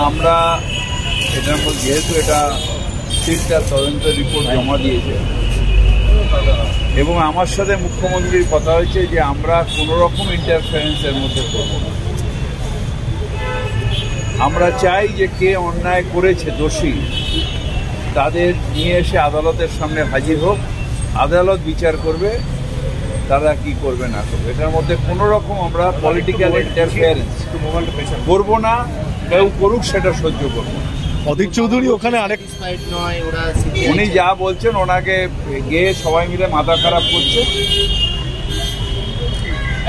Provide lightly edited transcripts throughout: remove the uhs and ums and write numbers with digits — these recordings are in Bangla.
আমরা এটার মধ্যে যেহেতু এটা তিনটা তদন্ত রিপোর্ট জমা দিয়েছে এবং আমার সাথে মুখ্যমন্ত্রীর কথা হয়েছে যে আমরা কোনো রকম ইন্টারফারেন্সের মধ্যে করব না। আমরা চাই যে কে অন্যায় করেছে দোষী তাদের নিয়ে এসে আদালতের সামনে হাজির হোক, আদালত বিচার করবে তারা কি করবে না করবে। এটার মধ্যে কোনো রকম আমরা পলিটিক্যাল ইন্টারফারেন্স করবো না, কেউ করুক সেটা সহ্য করবো না। অধীর চৌধুরী ওখানে আরেক উনি যা বলছেন ওনাকে গিয়ে সবাই মিলে মাথা খারাপ করছে।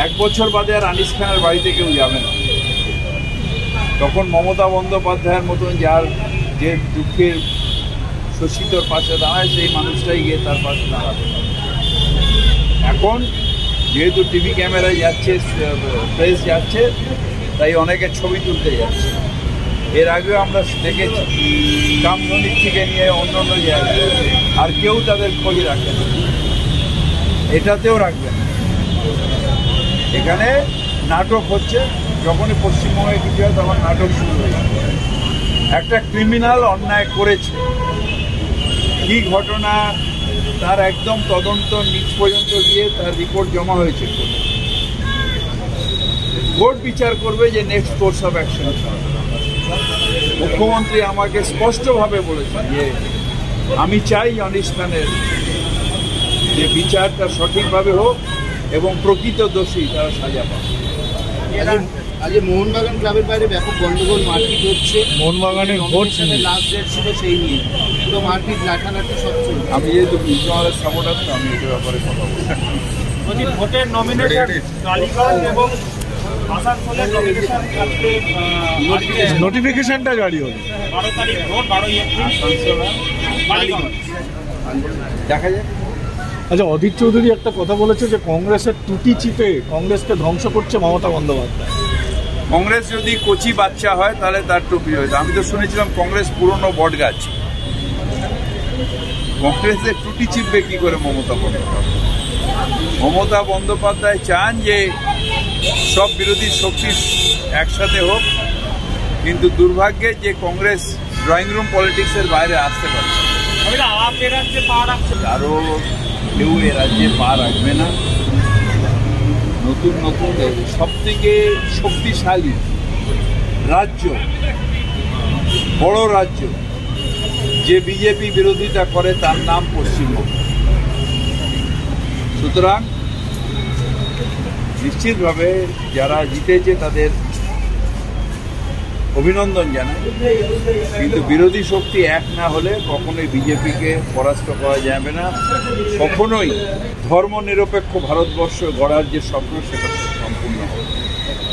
1 বছর বাদে আর আনিস খানের বাড়িতে কেউ যাবে না, তখন মমতা বন্দ্যোপাধ্যায়ের মতন যার যে দুঃখের শোষিতর পাশে দাঁড়ায় সেই মানুষটাই গিয়ে তার পাশে দাঁড়াবে। এখন যেহেতু টিভি ক্যামেরায় যাচ্ছে, প্রেস যাচ্ছে, তাই অনেকে ছবি তুলতে যাচ্ছে। এর আগেও আমরা দেখেছি কামধনির থেকে নিয়ে অন্য অন্য জায়গায়, আর কেউ তাদের খোঁজ রাখে না, এটাতেও রাখবে না। এখানে নাটক হচ্ছে, যখনই পশ্চিমবঙ্গে কিছু হয় তখন নাটক শুরু হয়ে যাবে। একটা ক্রিমিনাল অন্যায় করেছে, কি ঘটনা তার একদম তদন্ত নিচ পর্যন্ত গিয়ে তার রিপোর্ট জমা হয়েছে। কোর্ট বিচার করবে যে নেক্সট কোর্স অফ অ্যাকশন। মুখ্যমন্ত্রী আমাকে স্পষ্টভাবে বলেছেন যে আমি চাই আনিস খানের যে বিচারটা সঠিকভাবে হোক এবং প্রকৃত দোষী তারা সাজা পাবে। আজ মোহনবাগান ক্লাবের বাইরে ব্যাপক গন্ডগোল, মারপিট হচ্ছে। মোহনবাগানের ভোট লাস্ট ডেট ছিল সেই নিয়ে পুরো মারপিট লাঠালাঠি সব চলছে। আমি যেহেতু কৃষ্ণমালের সাপোর্টার, তো আমি এটার ব্যাপারে কথা বলছি। ভোটের নমিনেশন টালিগঞ্জ এবং আসানসোলের নোটিফিকেশনটা জারি হলো 12 তারিখ ভোট, 12 এপ্রিল টালিগঞ্জ। দেখা যাক। আচ্ছা, অধীর চৌধুরী একটা কথা বলেছে যে কংগ্রেসের টুটি চিপে কংগ্রেসকে ধ্বংস করছে মমতা বন্দ্যোপাধ্যায়। কংগ্রেস যদি কচি বাচ্চা হয় তাহলে তার টুপি হয়েছে। আমি তো শুনেছিলাম কংগ্রেস পুরনো বট গাছ। কংগ্রেসের টুটি চিপবে কি করে মমতা বন্দ্যোপাধ্যায়? মমতা বন্দ্যোপাধ্যায় চান যে সব বিরোধী শক্তি একসাথে হোক, কিন্তু দুর্ভাগ্যে যে কংগ্রেস ড্রয়িং রুম পলিটিক্সের বাইরে আসতে পারছে। আরও কেউ এ রাজ্যে পা রাখবে না। নতুন নতুন সব থেকে শক্তিশালী রাজ্য, বড় রাজ্য যে বিজেপি বিরোধিতা করে তার নাম পশ্চিমবঙ্গ। সুতরাং নিশ্চিতভাবে যারা জিতেছে তাদের অভিনন্দন জানাই, কিন্তু বিরোধী শক্তি এক না হলে কখনোই বিজেপিকে পরাস্ত করা যাবে না। কখনোই ধর্মনিরপেক্ষ ভারতবর্ষ গড়ার যে স্বপ্ন সেটা সম্পূর্ণ হবে।